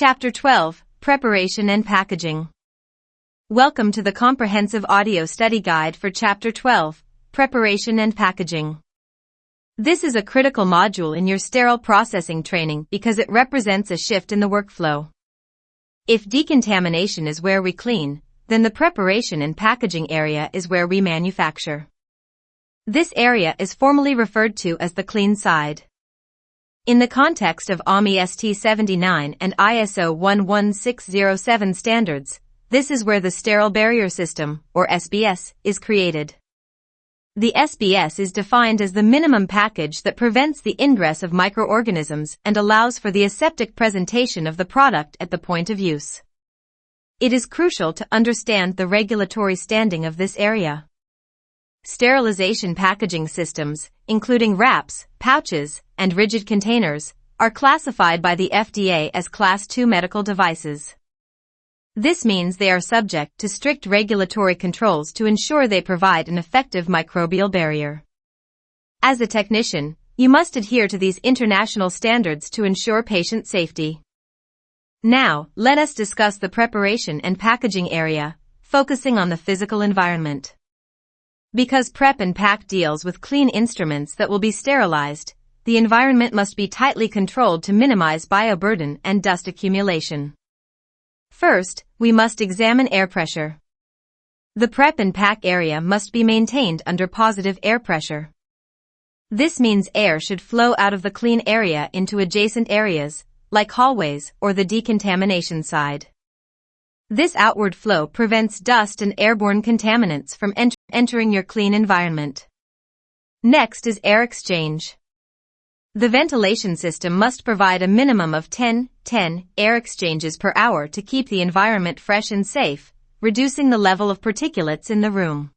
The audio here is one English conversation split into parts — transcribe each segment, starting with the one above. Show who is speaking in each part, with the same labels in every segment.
Speaker 1: Chapter 12, Preparation and Packaging. Welcome to the comprehensive audio study guide for Chapter 12, Preparation and Packaging. This is a critical module in your sterile processing training because it represents a shift in the workflow. If decontamination is where we clean, then the preparation and packaging area is where we manufacture. This area is formally referred to as the clean side. In the context of AAMI ST 79 and ISO 11607 standards, this is where the Sterile Barrier System, or SBS, is created. The SBS is defined as the minimum package that prevents the ingress of microorganisms and allows for the aseptic presentation of the product at the point of use. It is crucial to understand the regulatory standing of this area. Sterilization packaging systems, including wraps, pouches, and rigid containers, are classified by the FDA as Class II medical devices. This means they are subject to strict regulatory controls to ensure they provide an effective microbial barrier. As a technician, you must adhere to these international standards to ensure patient safety. Now, let us discuss the preparation and packaging area, focusing on the physical environment. Because prep and pack deals with clean instruments that will be sterilized, the environment must be tightly controlled to minimize bioburden and dust accumulation. First, we must examine air pressure. The prep and pack area must be maintained under positive air pressure. This means air should flow out of the clean area into adjacent areas, like hallways or the decontamination side. This outward flow prevents dust and airborne contaminants from entering your clean environment. Next is air exchange. The ventilation system must provide a minimum of 10 air exchanges per hour to keep the environment fresh and safe, reducing the level of particulates in the room.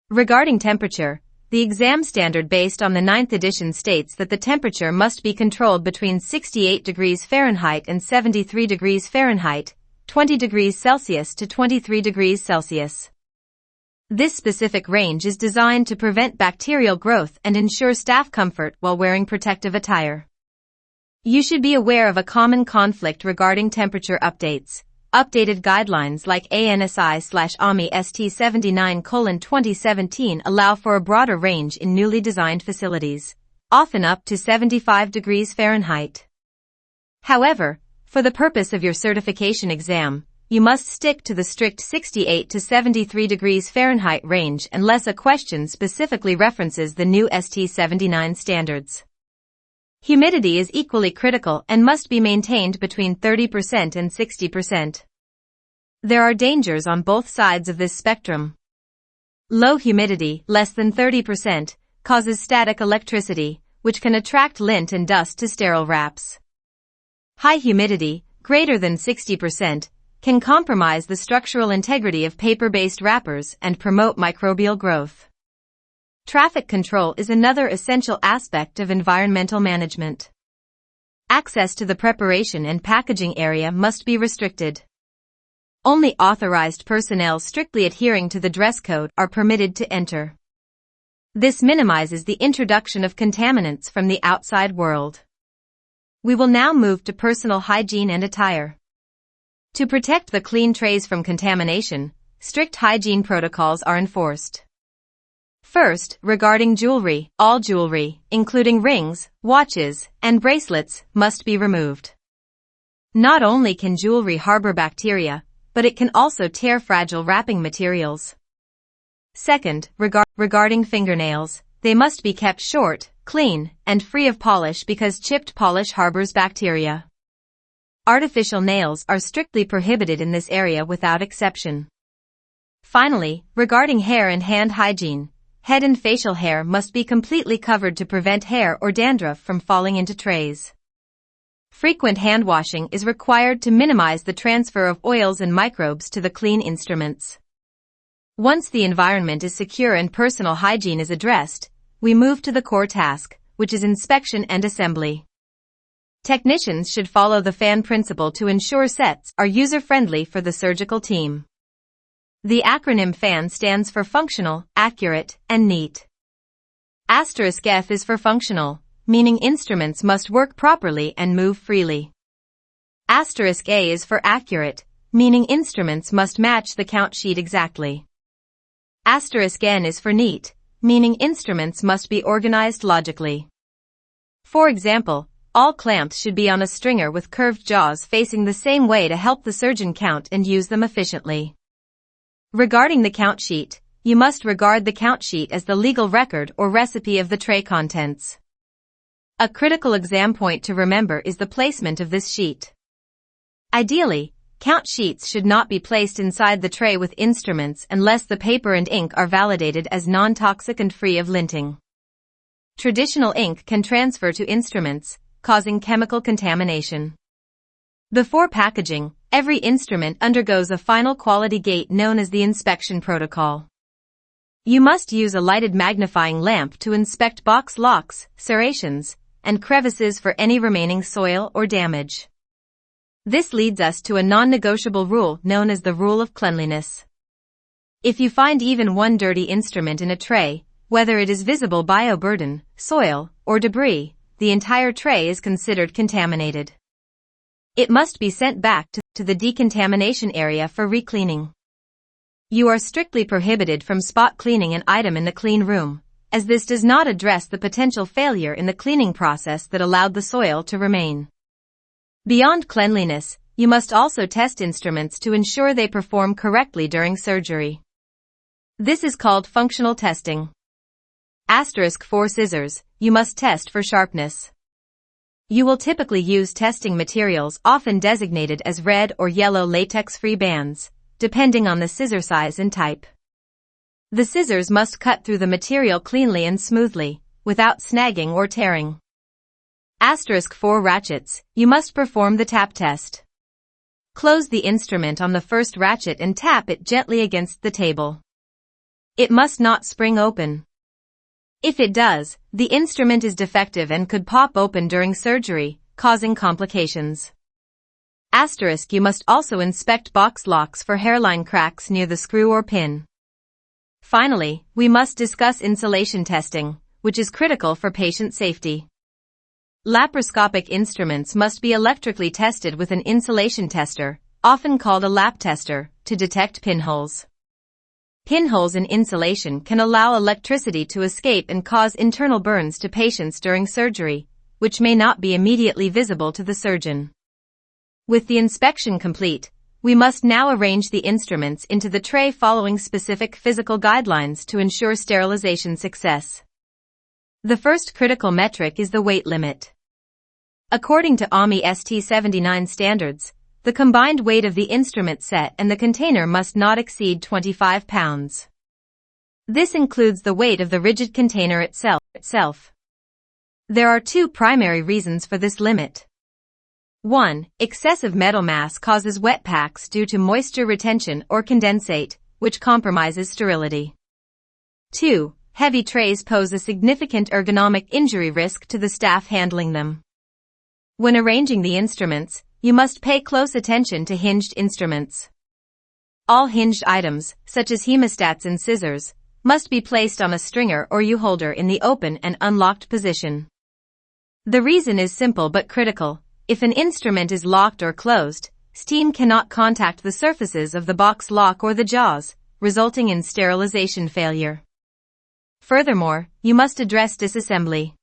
Speaker 1: Regarding temperature, the exam standard based on the 9th edition states that the temperature must be controlled between 68 degrees Fahrenheit and 73 degrees Fahrenheit, 20 degrees Celsius to 23 degrees Celsius. This specific range is designed to prevent bacterial growth and ensure staff comfort while wearing protective attire. You should be aware of a common conflict regarding temperature updates. Updated guidelines like ANSI/AAMI ST 79:2017 allow for a broader range in newly designed facilities, often up to 75 degrees Fahrenheit. However, for the purpose of your certification exam, you must stick to the strict 68 to 73 degrees Fahrenheit range unless a question specifically references the new ST 79 standards. Humidity is equally critical and must be maintained between 30% and 60%. There are dangers on both sides of this spectrum. Low humidity, less than 30%, causes static electricity, which can attract lint and dust to sterile wraps. High humidity, greater than 60%, can compromise the structural integrity of paper-based wrappers and promote microbial growth. Traffic control is another essential aspect of environmental management. Access to the preparation and packaging area must be restricted. Only authorized personnel strictly adhering to the dress code are permitted to enter. This minimizes the introduction of contaminants from the outside world. We will now move to personal hygiene and attire. To protect the clean trays from contamination, strict hygiene protocols are enforced. First, regarding jewelry, all jewelry, including rings, watches, and bracelets, must be removed. Not only can jewelry harbor bacteria, but it can also tear fragile wrapping materials. Second, regarding fingernails, they must be kept short, clean, and free of polish because chipped polish harbors bacteria. Artificial nails are strictly prohibited in this area without exception. Finally, regarding hair and hand hygiene, head and facial hair must be completely covered to prevent hair or dandruff from falling into trays. Frequent hand washing is required to minimize the transfer of oils and microbes to the clean instruments. Once the environment is secure and personal hygiene is addressed, we move to the core task, which is inspection and assembly. Technicians should follow the FAN principle to ensure sets are user-friendly for the surgical team. The acronym FAN stands for functional, accurate, and neat. *F is for functional, meaning instruments must work properly and move freely. *A is for accurate, meaning instruments must match the count sheet exactly. *N is for neat, meaning instruments must be organized logically. For example, all clamps should be on a stringer with curved jaws facing the same way to help the surgeon count and use them efficiently. Regarding the count sheet, you must regard the count sheet as the legal record or recipe of the tray contents. A critical exam point to remember is the placement of this sheet. Ideally, count sheets should not be placed inside the tray with instruments unless the paper and ink are validated as non-toxic and free of linting. Traditional ink can transfer to instruments, causing chemical contamination. Before packaging, every instrument undergoes a final quality gate known as the inspection protocol. You must use a lighted magnifying lamp to inspect box locks, serrations, and crevices for any remaining soil or damage. This leads us to a non-negotiable rule known as the rule of cleanliness. If you find even one dirty instrument in a tray, whether it is visible bioburden, soil, or debris, the entire tray is considered contaminated. It must be sent back to the decontamination area for recleaning. You are strictly prohibited from spot cleaning an item in the clean room, as this does not address the potential failure in the cleaning process that allowed the soil to remain. Beyond cleanliness, you must also test instruments to ensure they perform correctly during surgery. This is called functional testing. *4 scissors, you must test for sharpness. You will typically use testing materials often designated as red or yellow latex-free bands, depending on the scissor size and type. The scissors must cut through the material cleanly and smoothly, without snagging or tearing. *4 ratchets, you must perform the tap test. Close the instrument on the first ratchet and tap it gently against the table. It must not spring open. If it does, the instrument is defective and could pop open during surgery, causing complications. *, you must also inspect box locks for hairline cracks near the screw or pin. Finally, we must discuss insulation testing, which is critical for patient safety. Laparoscopic instruments must be electrically tested with an insulation tester, often called a lap tester, to detect pinholes. Pinholes in insulation can allow electricity to escape and cause internal burns to patients during surgery, which may not be immediately visible to the surgeon. With the inspection complete, we must now arrange the instruments into the tray following specific physical guidelines to ensure sterilization success. The first critical metric is the weight limit. According to AAMI ST 79 standards, the combined weight of the instrument set and the container must not exceed 25 pounds. This includes the weight of the rigid container itself. There are two primary reasons for this limit. 1. Excessive metal mass causes wet packs due to moisture retention or condensate, which compromises sterility. 2. Heavy trays pose a significant ergonomic injury risk to the staff handling them. When arranging the instruments, you must pay close attention to hinged instruments. All hinged items, such as hemostats and scissors, must be placed on a stringer or U-holder in the open and unlocked position. The reason is simple but critical. If an instrument is locked or closed, steam cannot contact the surfaces of the box lock or the jaws, resulting in sterilization failure. Furthermore, you must address disassembly.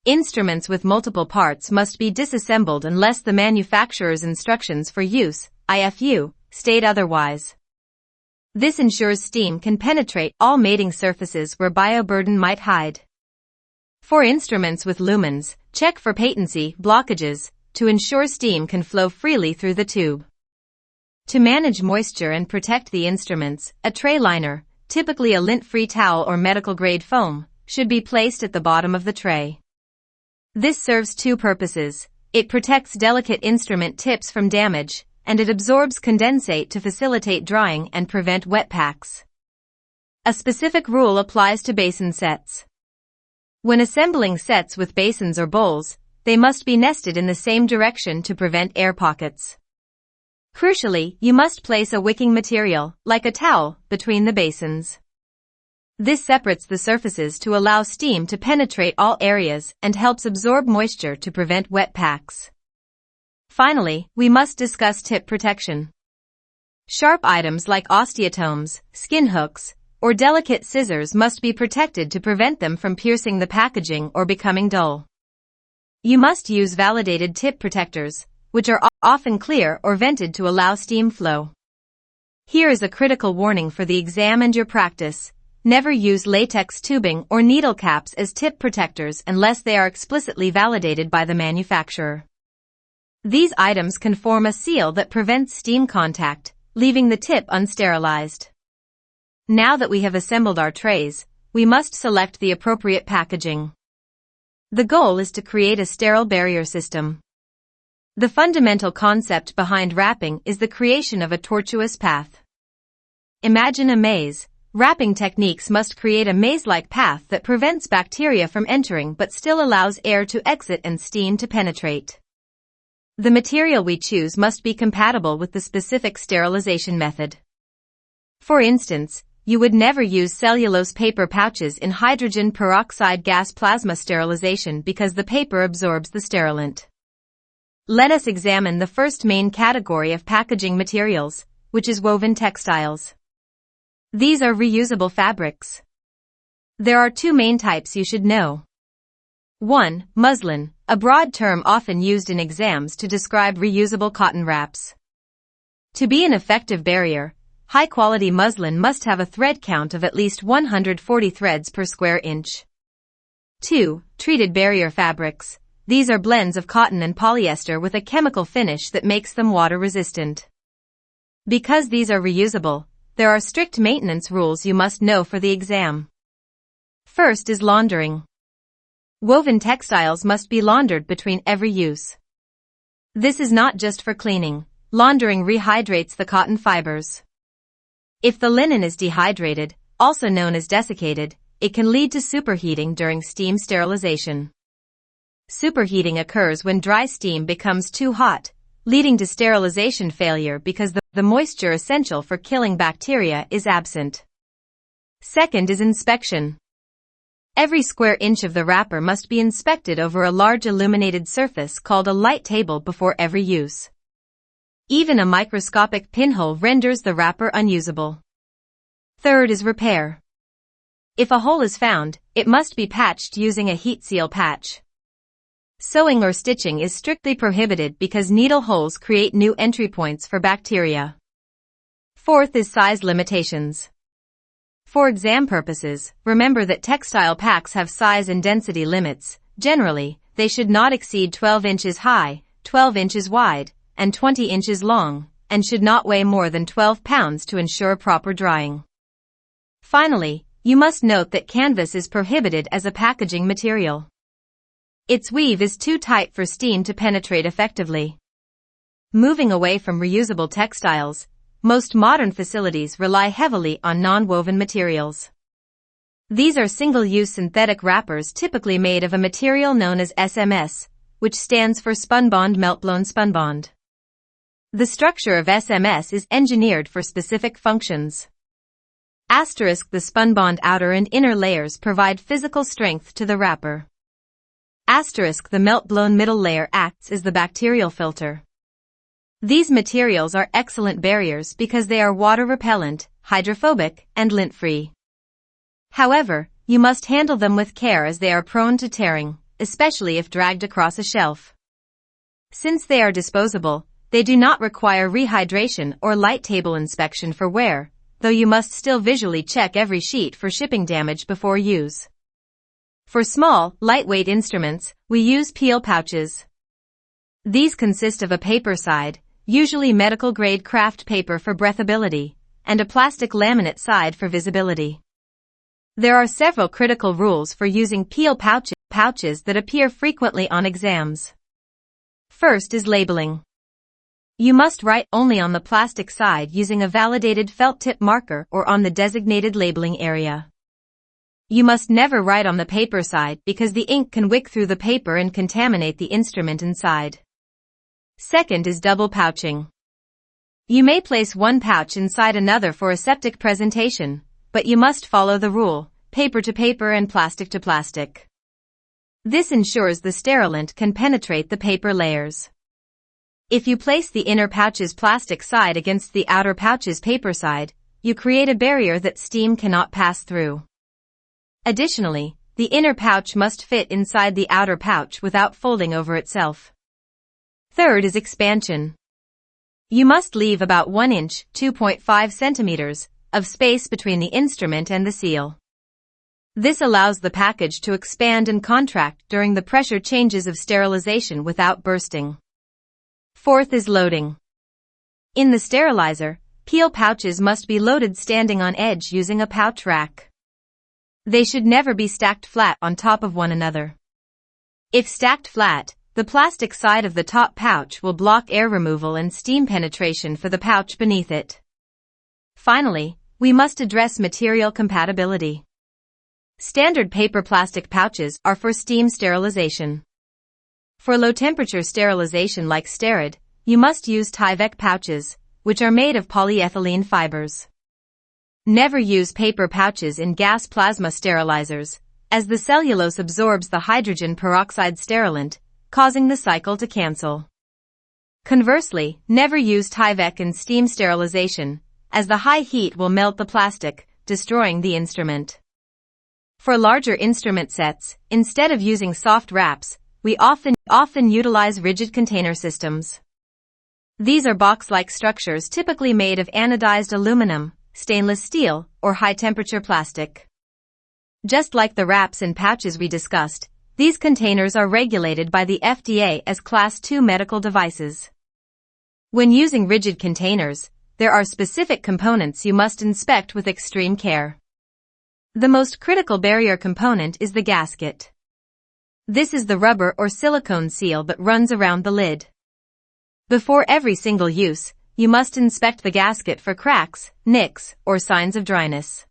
Speaker 1: Instruments with multiple parts must be disassembled unless the manufacturer's instructions for use, IFU, state otherwise. This ensures steam can penetrate all mating surfaces where bioburden might hide. For instruments with lumens, check for patency blockages to ensure steam can flow freely through the tube. To manage moisture and protect the instruments, a tray liner, typically a lint-free towel or medical-grade foam, should be placed at the bottom of the tray. This serves two purposes. It protects delicate instrument tips from damage, and it absorbs condensate to facilitate drying and prevent wet packs. A specific rule applies to basin sets. When assembling sets with basins or bowls, they must be nested in the same direction to prevent air pockets. Crucially, you must place a wicking material, like a towel, between the basins. This separates the surfaces to allow steam to penetrate all areas and helps absorb moisture to prevent wet packs. Finally, we must discuss tip protection. Sharp items like osteotomes, skin hooks, or delicate scissors must be protected to prevent them from piercing the packaging or becoming dull. You must use validated tip protectors, which are often clear or vented to allow steam flow. Here is a critical warning for the exam and your practice. Never use latex tubing or needle caps as tip protectors unless they are explicitly validated by the manufacturer. These items can form a seal that prevents steam contact, leaving the tip unsterilized. Now that we have assembled our trays, we must select the appropriate packaging. The goal is to create a sterile barrier system. The fundamental concept behind wrapping is the creation of a tortuous path. Imagine a maze. Wrapping techniques must create a maze-like path that prevents bacteria from entering but still allows air to exit and steam to penetrate. The material we choose must be compatible with the specific sterilization method. For instance, you would never use cellulose paper pouches in hydrogen peroxide gas plasma sterilization because the paper absorbs the sterilant. Let us examine the first main category of packaging materials, which is woven textiles. These are reusable fabrics. There are two main types you should know. 1. Muslin, a broad term often used in exams to describe reusable cotton wraps. To be an effective barrier, high-quality muslin must have a thread count of at least 140 threads per square inch. 2. Treated barrier fabrics. These are blends of cotton and polyester with a chemical finish that makes them water-resistant. Because these are reusable, there are strict maintenance rules you must know for the exam. First is laundering. Woven textiles must be laundered between every use. This is not just for cleaning. Laundering rehydrates the cotton fibers. If the linen is dehydrated, also known as desiccated, it can lead to superheating during steam sterilization. Superheating occurs when dry steam becomes too hot, leading to sterilization failure because the moisture essential for killing bacteria is absent. Second is inspection. Every square inch of the wrapper must be inspected over a large illuminated surface called a light table before every use. Even a microscopic pinhole renders the wrapper unusable. Third is repair. If a hole is found, it must be patched using a heat seal patch. Sewing or stitching is strictly prohibited because needle holes create new entry points for bacteria. Fourth is size limitations. For exam purposes, remember that textile packs have size and density limits. Generally, they should not exceed 12 inches high, 12 inches wide, and 20 inches long, and should not weigh more than 12 pounds to ensure proper drying. Finally, you must note that canvas is prohibited as a packaging material. Its weave is too tight for steam to penetrate effectively. Moving away from reusable textiles, most modern facilities rely heavily on non-woven materials. These are single-use synthetic wrappers typically made of a material known as SMS, which stands for spunbond melt-blown spunbond. The structure of SMS is engineered for specific functions. Asterisk the spunbond outer and inner layers provide physical strength to the wrapper. Asterisk the melt-blown middle layer acts as the bacterial filter. These materials are excellent barriers because they are water-repellent, hydrophobic, and lint-free. However, you must handle them with care as they are prone to tearing, especially if dragged across a shelf. Since they are disposable, they do not require rehydration or light table inspection for wear, though you must still visually check every sheet for shipping damage before use. For small, lightweight instruments, we use peel pouches. These consist of a paper side, usually medical-grade craft paper for breathability, and a plastic laminate side for visibility. There are several critical rules for using peel pouches that appear frequently on exams. First is labeling. You must write only on the plastic side using a validated felt tip marker or on the designated labeling area. You must never write on the paper side because the ink can wick through the paper and contaminate the instrument inside. Second is double pouching. You may place one pouch inside another for aseptic presentation, but you must follow the rule, paper to paper and plastic to plastic. This ensures the sterilant can penetrate the paper layers. If you place the inner pouch's plastic side against the outer pouch's paper side, you create a barrier that steam cannot pass through. Additionally, the inner pouch must fit inside the outer pouch without folding over itself. Third is expansion. You must leave about 1 inch, 2.5 centimeters, of space between the instrument and the seal. This allows the package to expand and contract during the pressure changes of sterilization without bursting. Fourth is loading. In the sterilizer, peel pouches must be loaded standing on edge using a pouch rack. They should never be stacked flat on top of one another. If stacked flat, the plastic side of the top pouch will block air removal and steam penetration for the pouch beneath it. Finally, we must address material compatibility. Standard paper plastic pouches are for steam sterilization. For low-temperature sterilization like Sterile, you must use Tyvek pouches, which are made of polyethylene fibers. Never use paper pouches in gas plasma sterilizers, as the cellulose absorbs the hydrogen peroxide sterilant, causing the cycle to cancel. Conversely, never use Tyvek in steam sterilization, as the high heat will melt the plastic, destroying the instrument. For larger instrument sets, instead of using soft wraps, we often utilize rigid container systems. These are box-like structures typically made of anodized aluminum, stainless steel, or high-temperature plastic. Just like the wraps and pouches we discussed, these containers are regulated by the FDA as Class II medical devices. When using rigid containers, there are specific components you must inspect with extreme care. The most critical barrier component is the gasket. This is the rubber or silicone seal that runs around the lid. Before every single use, you must inspect the gasket for cracks, nicks, or signs of dryness.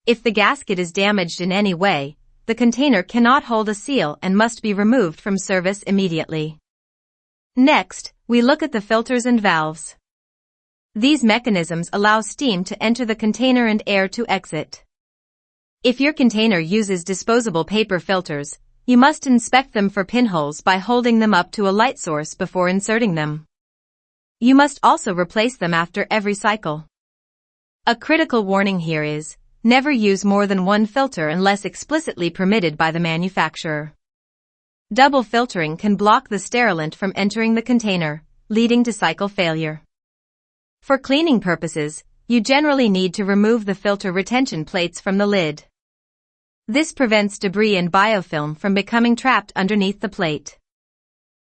Speaker 1: If the gasket is damaged in any way, the container cannot hold a seal and must be removed from service immediately. Next, we look at the filters and valves. These mechanisms allow steam to enter the container and air to exit. If your container uses disposable paper filters, you must inspect them for pinholes by holding them up to a light source before inserting them. You must also replace them after every cycle. A critical warning here is, never use more than one filter unless explicitly permitted by the manufacturer. Double filtering can block the sterilant from entering the container, leading to cycle failure. For cleaning purposes, you generally need to remove the filter retention plates from the lid. This prevents debris and biofilm from becoming trapped underneath the plate.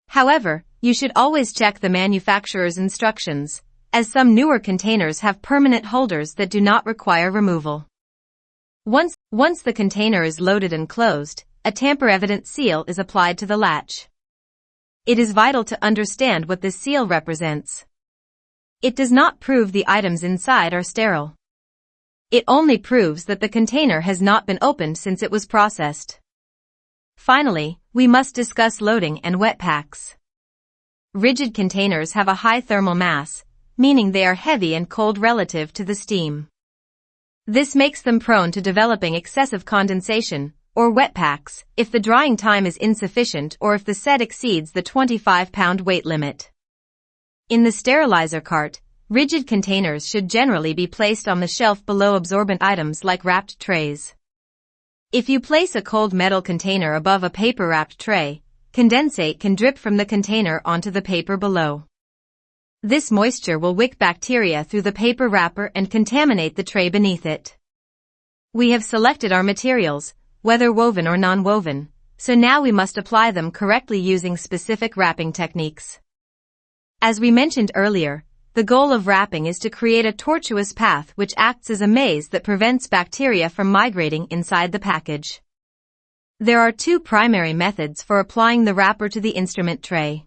Speaker 1: However, you should always check the manufacturer's instructions, as some newer containers have permanent holders that do not require removal. Once the container is loaded and closed, a tamper-evident seal is applied to the latch. It is vital to understand what this seal represents. It does not prove the items inside are sterile. It only proves that the container has not been opened since it was processed. Finally, we must discuss loading and wet packs. Rigid containers have a high thermal mass, meaning they are heavy and cold relative to the steam. This makes them prone to developing excessive condensation, or wet packs, if the drying time is insufficient or if the set exceeds the 25-pound weight limit. In the sterilizer cart, rigid containers should generally be placed on the shelf below absorbent items like wrapped trays. If you place a cold metal container above a paper-wrapped tray, condensate can drip from the container onto the paper below. This moisture will wick bacteria through the paper wrapper and contaminate the tray beneath it. We have selected our materials, whether woven or non-woven, so now we must apply them correctly using specific wrapping techniques. As we mentioned earlier, the goal of wrapping is to create a tortuous path which acts as a maze that prevents bacteria from migrating inside the package. There are two primary methods for applying the wrapper to the instrument tray.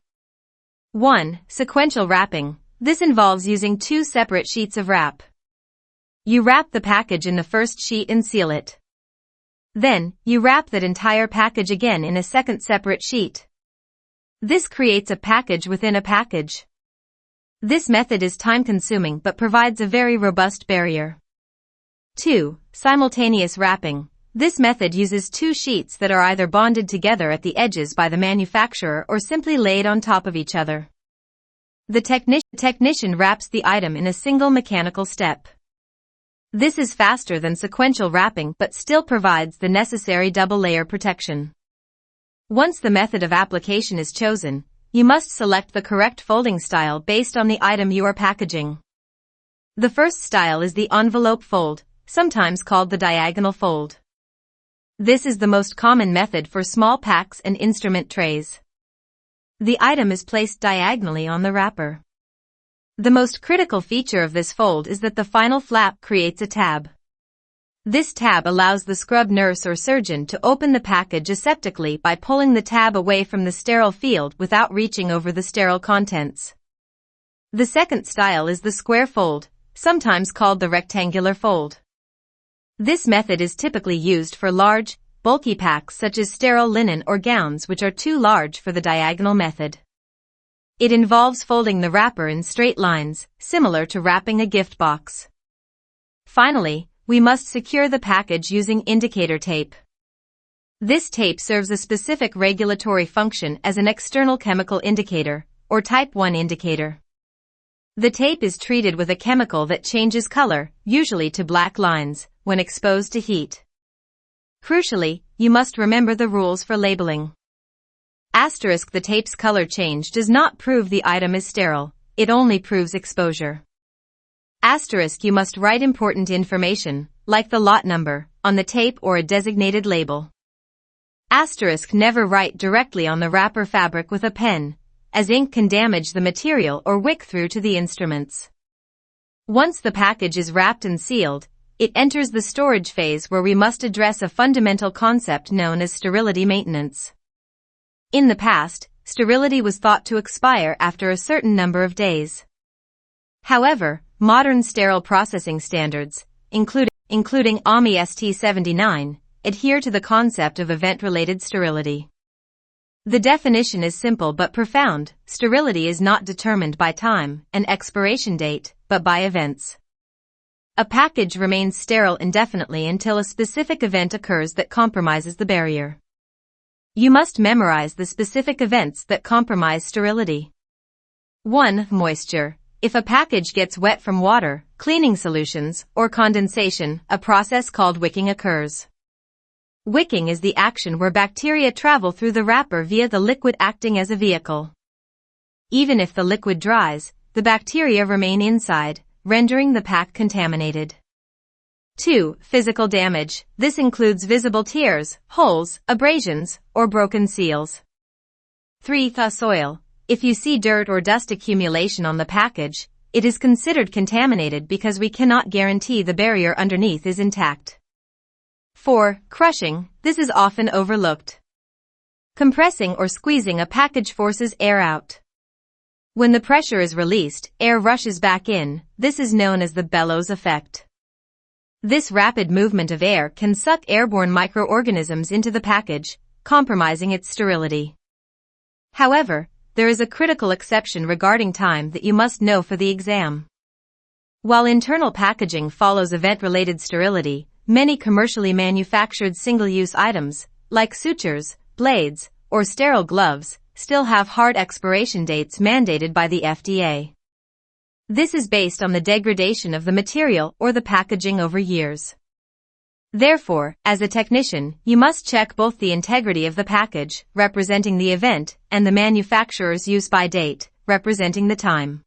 Speaker 1: 1. Sequential wrapping. This involves using two separate sheets of wrap. You wrap the package in the first sheet and seal it. Then, you wrap that entire package again in a second separate sheet. This creates a package within a package. This method is time-consuming but provides a very robust barrier. 2. Simultaneous wrapping. This method uses two sheets that are either bonded together at the edges by the manufacturer or simply laid on top of each other. The technician wraps the item in a single mechanical step. This is faster than sequential wrapping but still provides the necessary double-layer protection. Once the method of application is chosen, you must select the correct folding style based on the item you are packaging. The first style is the envelope fold, sometimes called the diagonal fold. This is the most common method for small packs and instrument trays. The item is placed diagonally on the wrapper. The most critical feature of this fold is that the final flap creates a tab. This tab allows the scrub nurse or surgeon to open the package aseptically by pulling the tab away from the sterile field without reaching over the sterile contents. The second style is the square fold, sometimes called the rectangular fold. This method is typically used for large, bulky packs such as sterile linen or gowns which are too large for the diagonal method. It involves folding the wrapper in straight lines, similar to wrapping a gift box. Finally, we must secure the package using indicator tape. This tape serves a specific regulatory function as an external chemical indicator, or type 1 indicator. The tape is treated with a chemical that changes color, usually to black lines, when exposed to heat. Crucially, you must remember the rules for labeling. Asterisk: the tape's color change does not prove the item is sterile, it only proves exposure. Asterisk: you must write important information, like the lot number, on the tape or a designated label. Asterisk: never write directly on the wrapper fabric with a pen, as ink can damage the material or wick through to the instruments. Once the package is wrapped and sealed, it enters the storage phase where we must address a fundamental concept known as sterility maintenance. In the past, sterility was thought to expire after a certain number of days. However, modern sterile processing standards, including AAMI ST79, adhere to the concept of event-related sterility. The definition is simple but profound: sterility is not determined by time, an expiration date, but by events. A package remains sterile indefinitely until a specific event occurs that compromises the barrier. You must memorize the specific events that compromise sterility. 1. Moisture. If a package gets wet from water, cleaning solutions, or condensation, a process called wicking occurs. Wicking is the action where bacteria travel through the wrapper via the liquid acting as a vehicle. Even if the liquid dries, the bacteria remain inside, rendering the pack contaminated. 2. Physical damage. This includes visible tears, holes, abrasions, or broken seals. 3. Soil. If you see dirt or dust accumulation on the package, it is considered contaminated because we cannot guarantee the barrier underneath is intact. 4. Crushing. This is often overlooked. Compressing or squeezing a package forces air out. When the pressure is released, air rushes back in. This is known as the bellows effect. This rapid movement of air can suck airborne microorganisms into the package, compromising its sterility. However, there is a critical exception regarding time that you must know for the exam. While internal packaging follows event-related sterility, many commercially manufactured single-use items, like sutures, blades, or sterile gloves, still have hard expiration dates mandated by the FDA. This is based on the degradation of the material or the packaging over years. Therefore, as a technician, you must check both the integrity of the package, representing the event, and the manufacturer's use-by date, representing the time.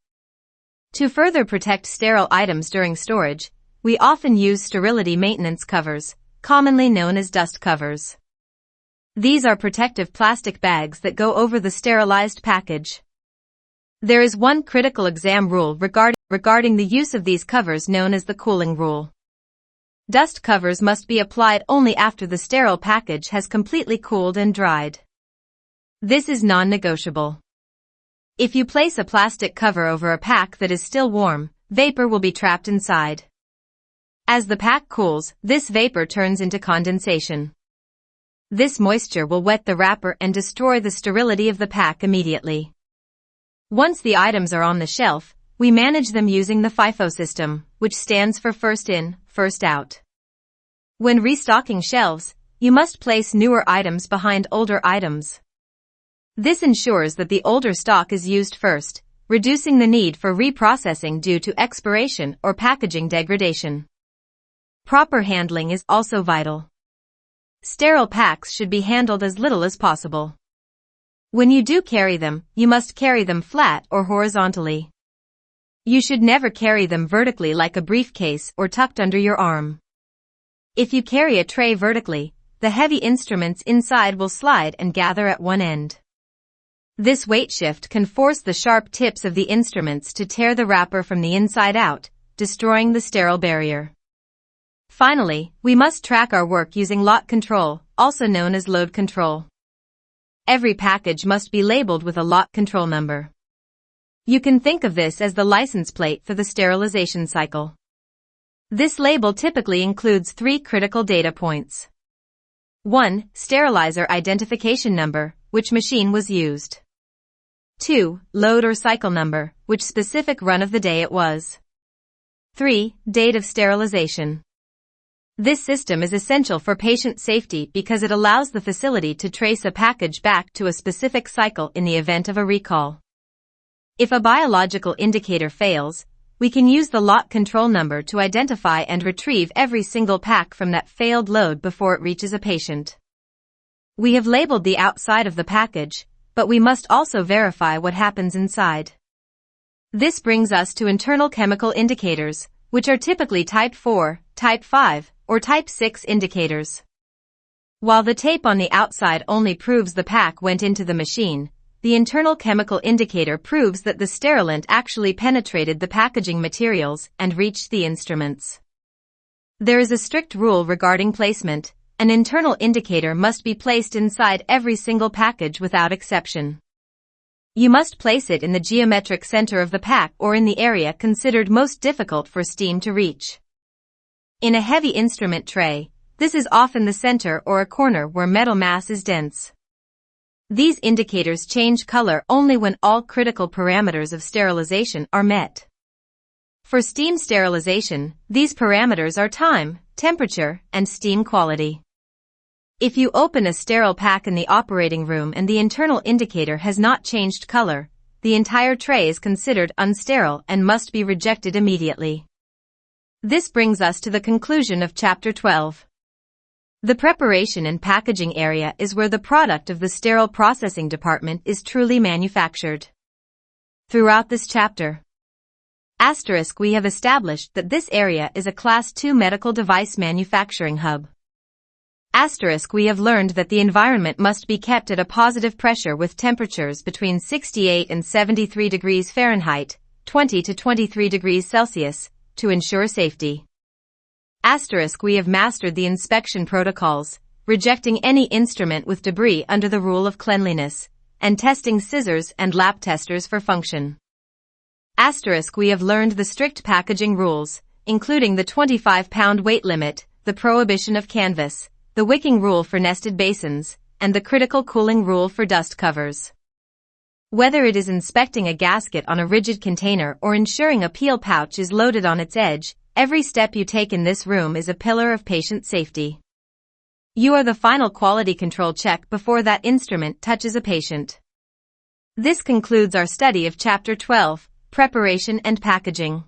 Speaker 1: To further protect sterile items during storage, we often use sterility maintenance covers, commonly known as dust covers. These are protective plastic bags that go over the sterilized package. There is one critical exam rule regarding the use of these covers known as the cooling rule. Dust covers must be applied only after the sterile package has completely cooled and dried. This is non-negotiable. If you place a plastic cover over a pack that is still warm, vapor will be trapped inside. As the pack cools, this vapor turns into condensation. This moisture will wet the wrapper and destroy the sterility of the pack immediately. Once the items are on the shelf, we manage them using the FIFO system, which stands for first in, first out. When restocking shelves, you must place newer items behind older items. This ensures that the older stock is used first, reducing the need for reprocessing due to expiration or packaging degradation. Proper handling is also vital. Sterile packs should be handled as little as possible. When you do carry them, you must carry them flat or horizontally. You should never carry them vertically like a briefcase or tucked under your arm. If you carry a tray vertically, the heavy instruments inside will slide and gather at one end. This weight shift can force the sharp tips of the instruments to tear the wrapper from the inside out, destroying the sterile barrier. Finally, we must track our work using lot control, also known as load control. Every package must be labeled with a lot control number. You can think of this as the license plate for the sterilization cycle. This label typically includes 3 critical data points. 1. Sterilizer identification number, which machine was used. 2. Load or cycle number, which specific run of the day it was. 3. Date of sterilization. This system is essential for patient safety because it allows the facility to trace a package back to a specific cycle in the event of a recall. If a biological indicator fails, we can use the lot control number to identify and retrieve every single pack from that failed load before it reaches a patient. We have labeled the outside of the package, but we must also verify what happens inside. This brings us to internal chemical indicators, which are typically Type 4, Type 5, or Type 6 indicators. While the tape on the outside only proves the pack went into the machine, the internal chemical indicator proves that the sterilant actually penetrated the packaging materials and reached the instruments. There is a strict rule regarding placement. An internal indicator must be placed inside every single package without exception. You must place it in the geometric center of the pack or in the area considered most difficult for steam to reach. In a heavy instrument tray, this is often the center or a corner where metal mass is dense. These indicators change color only when all critical parameters of sterilization are met. For steam sterilization, these parameters are time, temperature, and steam quality. If you open a sterile pack in the operating room and the internal indicator has not changed color, the entire tray is considered unsterile and must be rejected immediately. This brings us to the conclusion of Chapter 12. The preparation and packaging area is where the product of the sterile processing department is truly manufactured. Throughout this chapter, we have established that this area is a Class II medical device manufacturing hub. We have learned that the environment must be kept at a positive pressure with temperatures between 68 and 73 degrees Fahrenheit, 20 to 23 degrees Celsius, to ensure safety. We have mastered the inspection protocols, rejecting any instrument with debris under the rule of cleanliness, and testing scissors and lap testers for function. We have learned the strict packaging rules, including the 25-pound weight limit, the prohibition of canvas, the wicking rule for nested basins, and the critical cooling rule for dust covers. Whether it is inspecting a gasket on a rigid container or ensuring a peel pouch is loaded on its edge, every step you take in this room is a pillar of patient safety. You are the final quality control check before that instrument touches a patient. This concludes our study of Chapter 12, Preparation and Packaging.